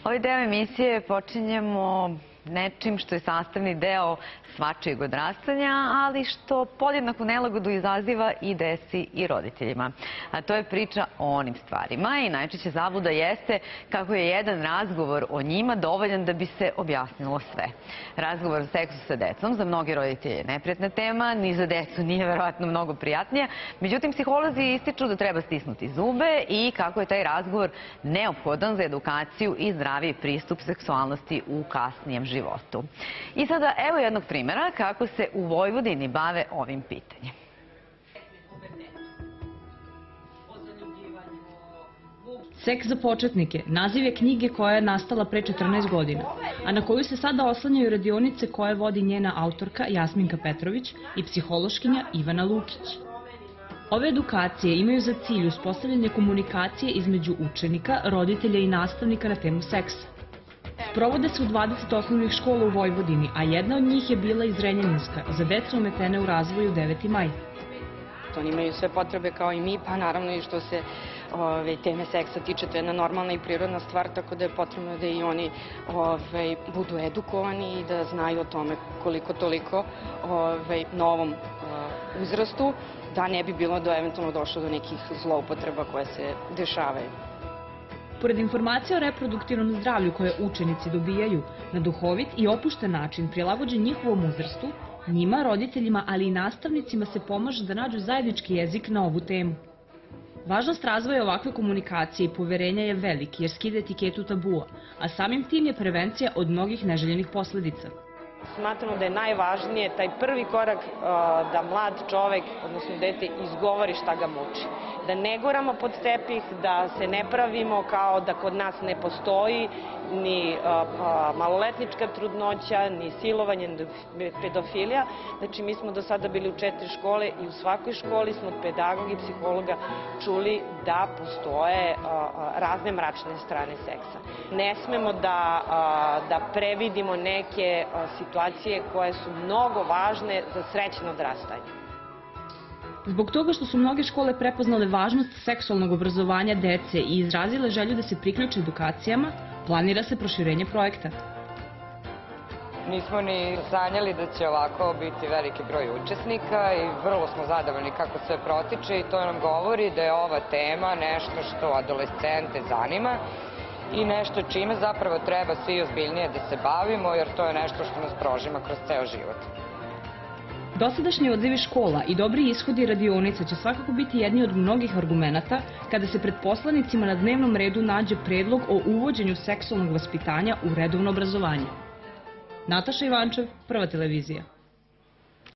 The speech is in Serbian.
Ovaj deo emisije počinjemo nečim što je sastavni deo svačijeg odrastanja, ali što podjednaku nelagodu izaziva i deci i roditeljima. A to je priča o onim stvarima i najčešće zabluda jeste kako je jedan razgovor o njima dovoljan da bi se objasnilo sve. Razgovor o seksu sa decom za mnoge roditelje je neprijatna tema, ni za decu nije verovatno mnogo prijatnija. Međutim, psiholozi ističu da treba stisnuti zube i kako je taj razgovor neophodan za edukaciju i zdraviji pristup seksualnosti u kasnijem životu. I sada evo jednog primjera kako se u Vojvodini bave ovim pitanjem. Seks za početnike naziv je knjige koja je nastala pre 14 godina, a na koju se sada oslanjaju radionice koje vodi njena autorka Jasminka Petrović i psihološkinja Ivana Lukić. Ove edukacije imaju za cilj uspostavljanje komunikacije između učenika, roditelja i nastavnika na temu seksa. Sprovode se u 20 osnovnih škola u Vojvodini, a jedna od njih je bila i Zrenjaninska, za decu ometene u razvoju 9. maj. Oni imaju sve potrebe kao i mi, pa naravno i što se teme seksa tiče, to je jedna normalna i prirodna stvar, tako da je potrebno da i oni budu edukovani i da znaju o tome koliko toliko na ovom uzrastu, da ne bi bilo da eventualno došlo do nekih zloupotreba koje se dešavaju. Pored informacija o reproduktivnom zdravlju koje učenici dobijaju na duhovit i opušten način prilagođen njihovom uzrastu, njima, roditeljima, ali i nastavnicima se pomaže da nađu zajednički jezik na ovu temu. Važnost razvoja ovakve komunikacije i poverenja je velik jer skida etiketu tabua, a samim tim je prevencija od mnogih neželjenih posledica. Smatramo da je najvažnije taj prvi korak da mlad čovek, odnosno dete, izgovori šta ga muči. Da ne guramo pod tepih, da se ne pravimo kao da kod nas ne postoji ni maloletnička trudnoća, ni silovanje, ni pedofilija. Znači, mi smo do sada bili u 4 škole i u svakoj školi smo od pedagoga i psihologa čuli da postoje razne mračne strane seksa. Ne smemo da previdimo neke situacije koje su mnogo važne za srećno odrastanje. Zbog toga što su mnoge škole prepoznale važnost seksualnog obrazovanja dece i izrazile želju da se priključe edukacijama, planira se proširenje projekta. Nismo ni sanjali da će ovako biti veliki broj učesnika i vrlo smo zadovoljni kako sve protiče i to nam govori da je ova tema nešto što adolescente zanima i nešto čime zapravo treba svi ozbiljnije da se bavimo, jer to je nešto što nas prožima kroz ceo život. Dosadašnji odzivi škola i dobri ishodi radionica će svakako biti jedni od mnogih argumenata kada se pred poslanicima na dnevnom redu nađe predlog o uvođenju seksualnog vaspitanja u redovno obrazovanje. Nataša Ivančev, Prva televizija.